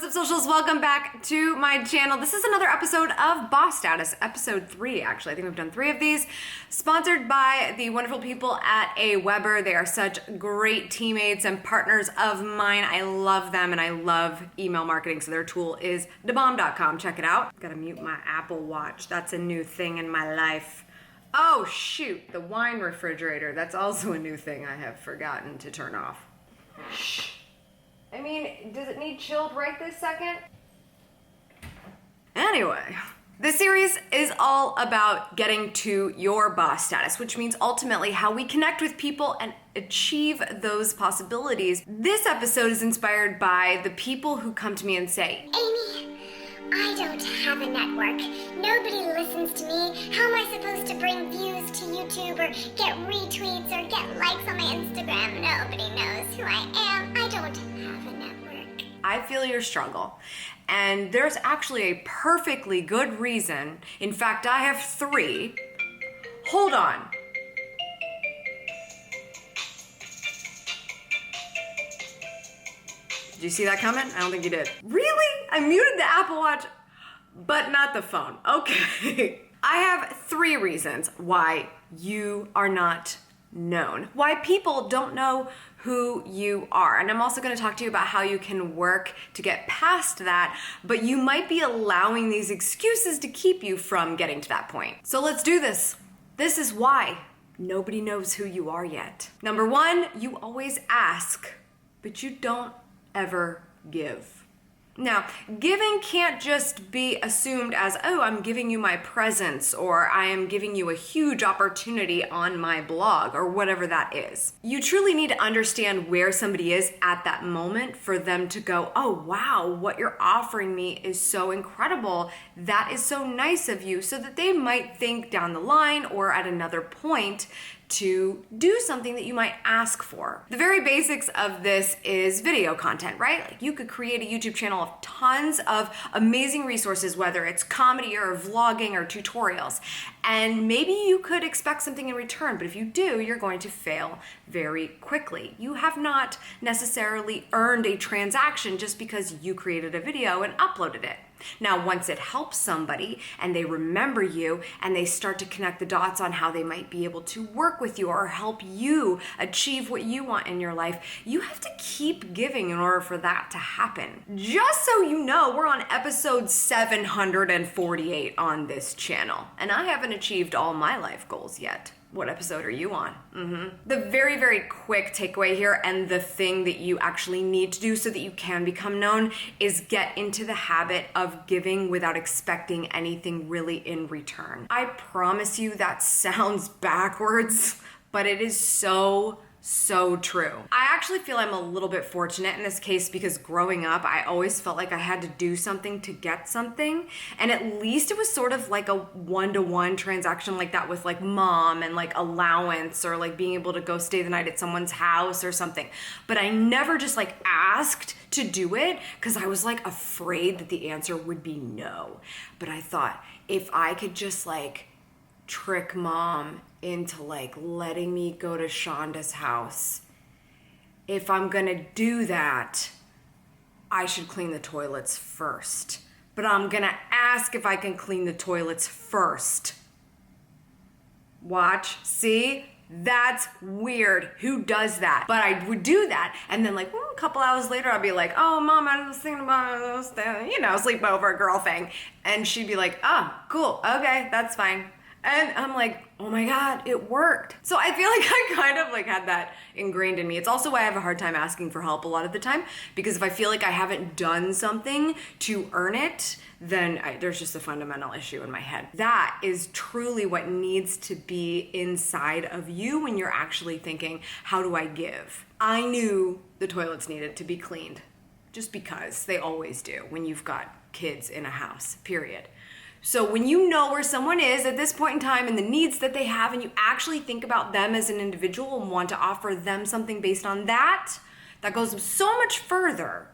What's up, socials? Welcome back to my channel. This is another episode of Boss Status, episode 3 actually. I think we've done 3 of these. Sponsored by the wonderful people at Weber. They are such great teammates and partners of mine. I love them and I love email marketing, so their tool is thebomb.com. Check it out. Gotta mute my Apple Watch. That's a new thing in my life. Oh shoot, the wine refrigerator. That's also a new thing I have forgotten to turn off. Shh. I mean, does it need chilled right this second? Anyway, this series is all about getting to your boss status, which means ultimately how we connect with people and achieve those possibilities. This episode is inspired by the people who come to me and say, Amy, I don't have a network. Nobody listens to me. How am I supposed to bring views to YouTube or get retweets or get likes on my Instagram? Nobody knows who I am. I don't have a network. I feel your struggle. And there's actually a perfectly good reason. In fact, I have 3. Hold on. Did you see that coming? I don't think you did. Really? I muted the Apple Watch, but not the phone. Okay. I have 3 reasons why you are not known, why people don't know who you are. And I'm also going to talk to you about how you can work to get past that, but you might be allowing these excuses to keep you from getting to that point. So let's do this. This is why nobody knows who you are yet. Number 1, you always ask, but you don't ever give. Now, giving can't just be assumed as, oh, I'm giving you my presence, or I am giving you a huge opportunity on my blog, or whatever that is. You truly need to understand where somebody is at that moment for them to go, oh, wow, what you're offering me is so incredible. That is so nice of you, so that they might think down the line or at another point to do something that you might ask for. The very basics of this is video content, right? Like you could create a YouTube channel of tons of amazing resources, whether it's comedy or vlogging or tutorials. And maybe you could expect something in return, but if you do, you're going to fail very quickly. You have not necessarily earned a transaction just because you created a video and uploaded it. Now, once it helps somebody and they remember you and they start to connect the dots on how they might be able to work with you or help you achieve what you want in your life, you have to keep giving in order for that to happen. Just so you know, we're on episode 748 on this channel, and I haven't achieved all my life goals yet. What episode are you on? The very, very quick takeaway here, and the thing that you actually need to do so that you can become known, is get into the habit of giving without expecting anything really in return. I promise you that sounds backwards, but it is so true. I actually feel I'm a little bit fortunate in this case because growing up, I always felt like I had to do something to get something. And at least it was sort of like a one-to-one transaction like that with like mom and like allowance or like being able to go stay the night at someone's house or something. But I never just like asked to do it because I was like afraid that the answer would be no. But I thought if I could just like trick mom into like letting me go to Shonda's house, if I'm gonna do that, I should clean the toilets first. But I'm gonna ask if I can clean the toilets first. Watch, see? That's weird. Who does that? But I would do that, and then like a couple hours later, I'd be like, "Oh, mom, I was thinking about this, sleepover girl thing," and she'd be like, "Oh, cool, okay, that's fine." And I'm like, oh my God, it worked. So I feel like I kind of like had that ingrained in me. It's also why I have a hard time asking for help a lot of the time, because if I feel like I haven't done something to earn it, then there's just a fundamental issue in my head. That is truly what needs to be inside of you when you're actually thinking, how do I give? I knew the toilets needed to be cleaned, just because they always do when you've got kids in a house, period. So when you know where someone is at this point in time and the needs that they have, and you actually think about them as an individual and want to offer them something based on that, that goes so much further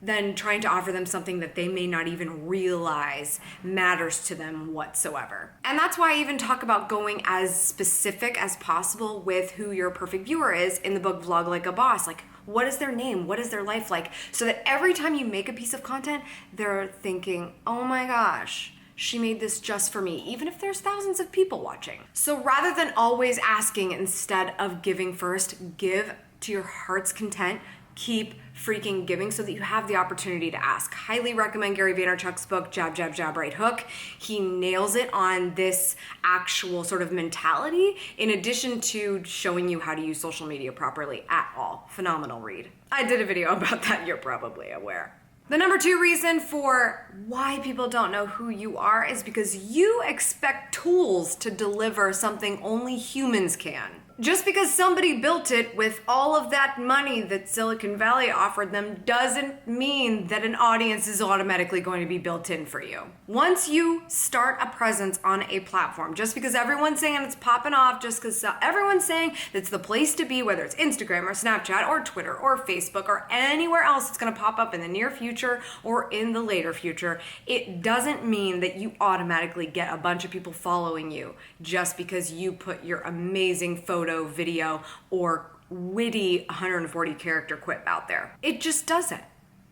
than trying to offer them something that they may not even realize matters to them whatsoever. And that's why I even talk about going as specific as possible with who your perfect viewer is in the book Vlog Like a Boss. Like, What is their name? What is their life like? So that every time you make a piece of content, they're thinking, oh my gosh, she made this just for me, even if there's thousands of people watching. So rather than always asking instead of giving first, give to your heart's content. Keep freaking giving so that you have the opportunity to ask. Highly recommend Gary Vaynerchuk's book, Jab, Jab, Jab, Right Hook. He nails it on this actual sort of mentality, in addition to showing you how to use social media properly at all. Phenomenal read. I did a video about that, you're probably aware. The number 2 reason for why people don't know who you are is because you expect tools to deliver something only humans can. Just because somebody built it with all of that money that Silicon Valley offered them doesn't mean that an audience is automatically going to be built in for you. Once you start a presence on a platform, just because everyone's saying it's popping off, just because everyone's saying it's the place to be, whether it's Instagram or Snapchat or Twitter or Facebook or anywhere else that's going to pop up in the near future or in the later future, it doesn't mean that you automatically get a bunch of people following you just because you put your amazing photo, video, or witty 140 character quip out there. It just doesn't.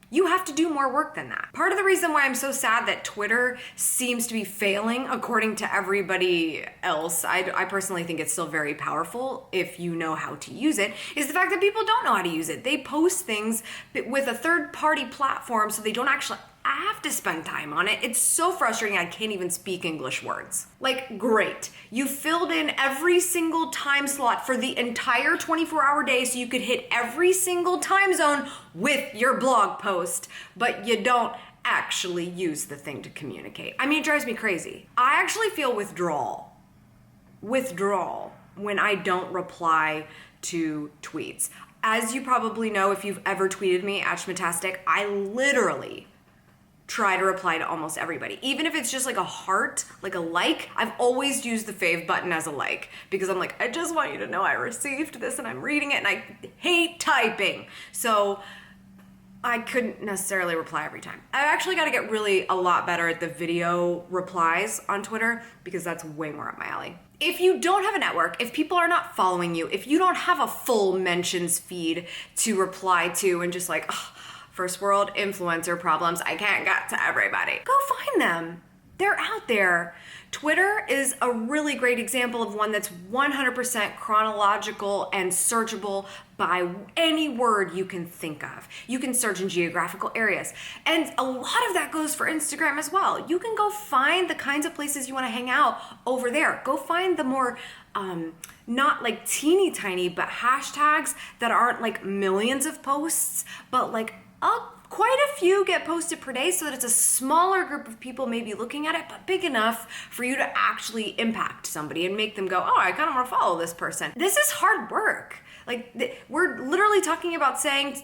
You have to do more work than that. Part of the reason why I'm so sad that Twitter seems to be failing according to everybody else, I personally think it's still very powerful if you know how to use it, is the fact that people don't know how to use it. They post things with a third-party platform so they don't actually have to spend time on it. It's so frustrating I can't even speak English words. Like, great. You filled in every single time slot for the entire 24-hour day so you could hit every single time zone with your blog post, but you don't actually use the thing to communicate. I mean, it drives me crazy. I actually feel withdrawal when I don't reply to tweets. As you probably know, if you've ever tweeted me at Schmittastic, I literally try to reply to almost everybody. Even if it's just like a heart, like a like, I've always used the fave button as a like because I'm like, I just want you to know I received this and I'm reading it and I hate typing. So I couldn't necessarily reply every time. I actually got to get really a lot better at the video replies on Twitter because that's way more up my alley. If you don't have a network, if people are not following you, if you don't have a full mentions feed to reply to and just like, first world influencer problems, I can't get to everybody. Go find them. They're out there. Twitter is a really great example of one that's 100% chronological and searchable by any word you can think of. You can search in geographical areas. And a lot of that goes for Instagram as well. You can go find the kinds of places you want to hang out over there. Go find the more, not like teeny tiny, but hashtags that aren't like millions of posts, but like quite a few get posted per day so that it's a smaller group of people maybe looking at it, but big enough for you to actually impact somebody and make them go, oh, I kind of want to follow this person. This is hard work. Like, we're literally talking about saying,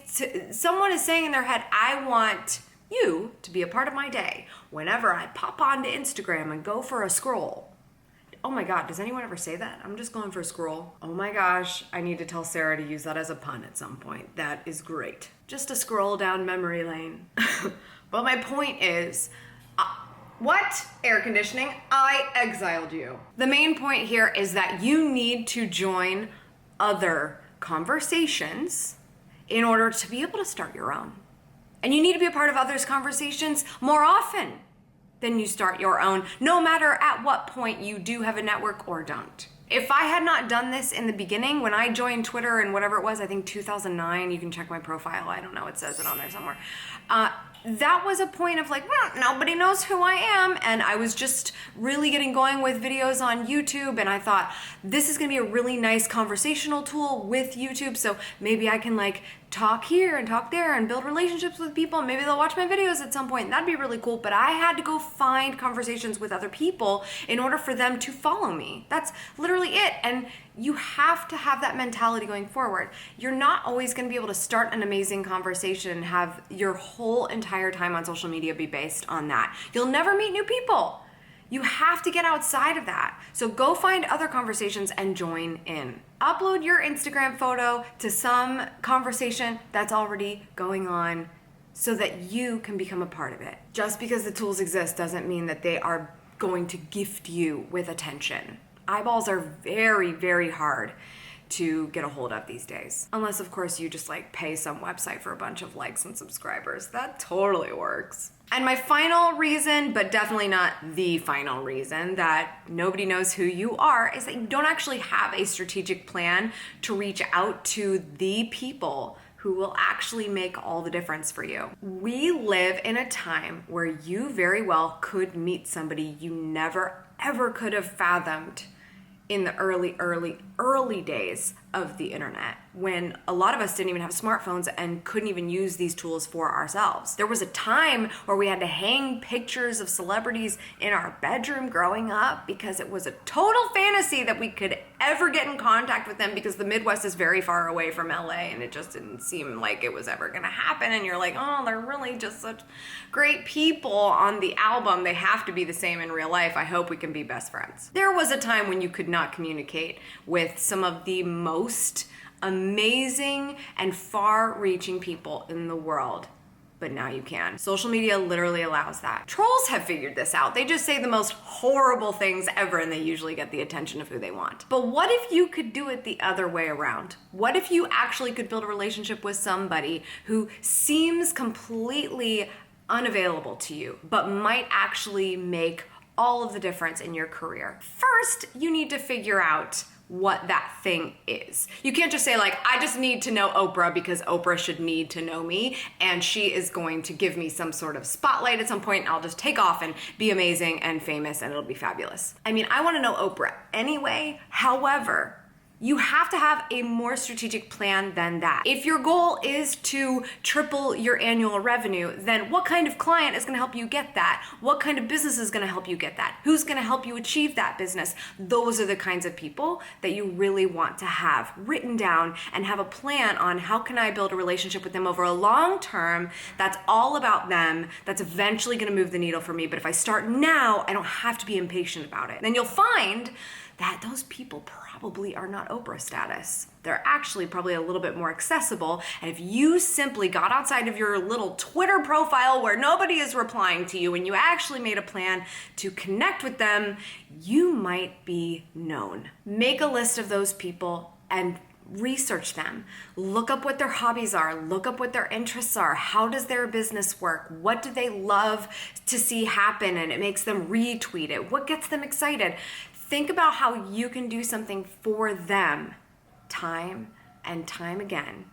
someone is saying in their head, I want you to be a part of my day whenever I pop onto Instagram and go for a scroll. Oh my God, does anyone ever say that? I'm just going for a scroll. Oh my gosh, I need to tell Sarah to use that as a pun at some point. That is great. Just a scroll down memory lane. But my point is, what? Air conditioning? I exiled you. The main point here is that you need to join other conversations in order to be able to start your own. And you need to be a part of others' conversations more often than you start your own, no matter at what point you do have a network or don't. If I had not done this in the beginning, when I joined Twitter in whatever it was, I think 2009, you can check my profile, I don't know, it says it on there somewhere. That was a point of like, well, nobody knows who I am. And I was just really getting going with videos on YouTube. And I thought, this is gonna be a really nice conversational tool with YouTube. So maybe I can like talk here and talk there and build relationships with people. Maybe they'll watch my videos at some point. That'd be really cool. But I had to go find conversations with other people in order for them to follow me. That's literally it. And you have to have that mentality going forward. You're not always going to be able to start an amazing conversation and have your whole entire time on social media be based on that. You'll never meet new people. You have to get outside of that. So go find other conversations and join in. Upload your Instagram photo to some conversation that's already going on so that you can become a part of it. Just because the tools exist doesn't mean that they are going to gift you with attention. Eyeballs are very, very hard to get a hold of these days. Unless, of course, you just like pay some website for a bunch of likes and subscribers. That totally works. And my final reason, but definitely not the final reason, that nobody knows who you are is that you don't actually have a strategic plan to reach out to the people who will actually make all the difference for you. We live in a time where you very well could meet somebody you never ever could have fathomed in the early days of the internet, when a lot of us didn't even have smartphones and couldn't even use these tools for ourselves. There was a time where we had to hang pictures of celebrities in our bedroom growing up because it was a total fantasy that we could ever get in contact with them, because the Midwest is very far away from LA and it just didn't seem like it was ever gonna happen. And you're like, oh, they're really just such great people on the album. They have to be the same in real life. I hope we can be best friends. There was a time when you could not communicate with some of the most amazing and far-reaching people in the world, but now you can. Social media literally allows that. Trolls have figured this out. They just say the most horrible things ever and they usually get the attention of who they want. But what if you could do it the other way around? What if you actually could build a relationship with somebody who seems completely unavailable to you, but might actually make all of the difference in your career? First, you need to figure out what that thing is. You can't just say like, I just need to know Oprah because Oprah should need to know me and she is going to give me some sort of spotlight at some point and I'll just take off and be amazing and famous and it'll be fabulous. I mean, I want to know Oprah anyway. However, you have to have a more strategic plan than that. If your goal is to triple your annual revenue, then what kind of client is gonna help you get that? What kind of business is gonna help you get that? Who's gonna help you achieve that business? Those are the kinds of people that you really want to have written down and have a plan on how can I build a relationship with them over a long term that's all about them, that's eventually gonna move the needle for me. But if I start now, I don't have to be impatient about it. Then you'll find that those people probably are not Oprah status. They're actually probably a little bit more accessible. And if you simply got outside of your little Twitter profile where nobody is replying to you and you actually made a plan to connect with them, you might be known. Make a list of those people and research them. Look up what their hobbies are. Look up what their interests are. How does their business work? What do they love to see happen and it makes them retweet it? What gets them excited? Think about how you can do something for them time and time again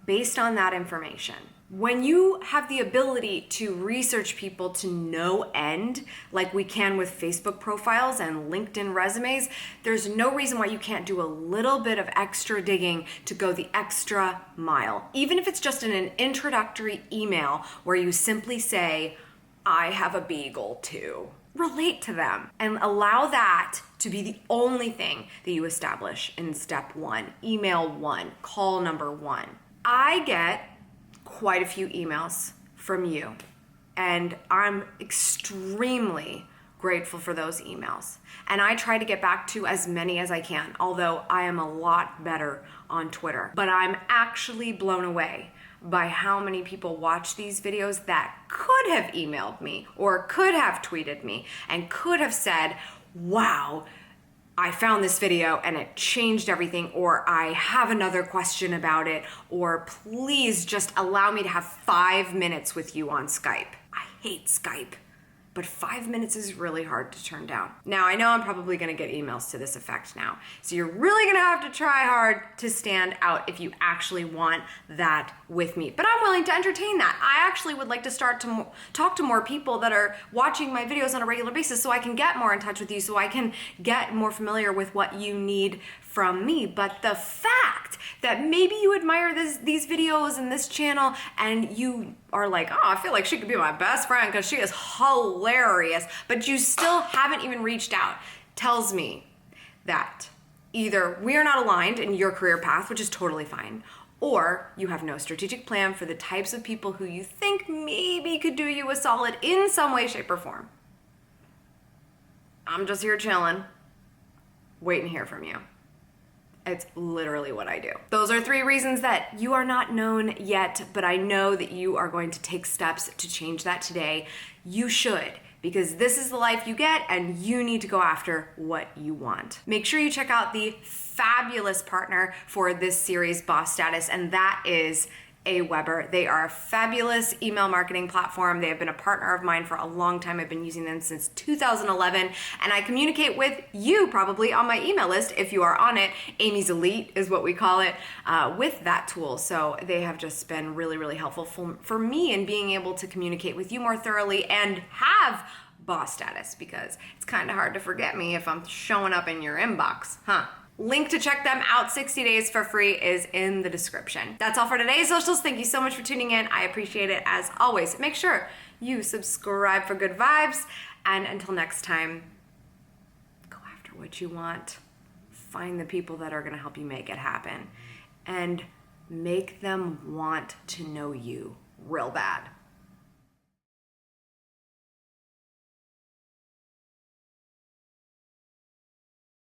based on that information. When you have the ability to research people to no end, like we can with Facebook profiles and LinkedIn resumes, there's no reason why you can't do a little bit of extra digging to go the extra mile. Even if it's just in an introductory email where you simply say, I have a beagle too. Relate to them and allow that to be the only thing that you establish in step one, email one, call number one. I get quite a few emails from you and I'm extremely grateful for those emails. And I try to get back to as many as I can, although I am a lot better on Twitter. But I'm actually blown away by how many people watch these videos that could have emailed me or could have tweeted me and could have said, wow, I found this video and it changed everything, or I have another question about it, or please just allow me to have 5 minutes with you on Skype. I hate Skype, but 5 minutes is really hard to turn down. Now, I know I'm probably gonna get emails to this effect now, so you're really gonna have to try hard to stand out if you actually want that with me. But I'm willing to entertain that. I actually would like to start to talk to more people that are watching my videos on a regular basis so I can get more in touch with you, so I can get more familiar with what you need from me. But the fact that maybe you admire these videos and this channel and you are like, oh, I feel like she could be my best friend because she is hilarious, but you still haven't even reached out, tells me that either we are not aligned in your career path, which is totally fine, or you have no strategic plan for the types of people who you think maybe could do you a solid in some way, shape, or form. I'm just here chilling, waiting to hear from you. It's literally what I do. Those are 3 reasons that you are not known yet, but I know that you are going to take steps to change that today. You should because this is the life you get and you need to go after what you want. Make sure you check out the fabulous partner for this series, Boss Status, and that is Aweber. They are a fabulous email marketing platform. They have been a partner of mine for a long time. I've been using them since 2011, and I communicate with you probably on my email list if you are on it. Amy's Elite is what we call it, with that tool. So they have just been really, really helpful for me in being able to communicate with you more thoroughly and have boss status, because it's kind of hard to forget me if I'm showing up in your inbox, huh? Link to check them out 60 days for free is in the description. That's all for today's socials. Thank you so much for tuning in. I appreciate it as always. Make sure you subscribe for good vibes. And until next time, go after what you want. Find the people that are gonna help you make it happen. And make them want to know you real bad.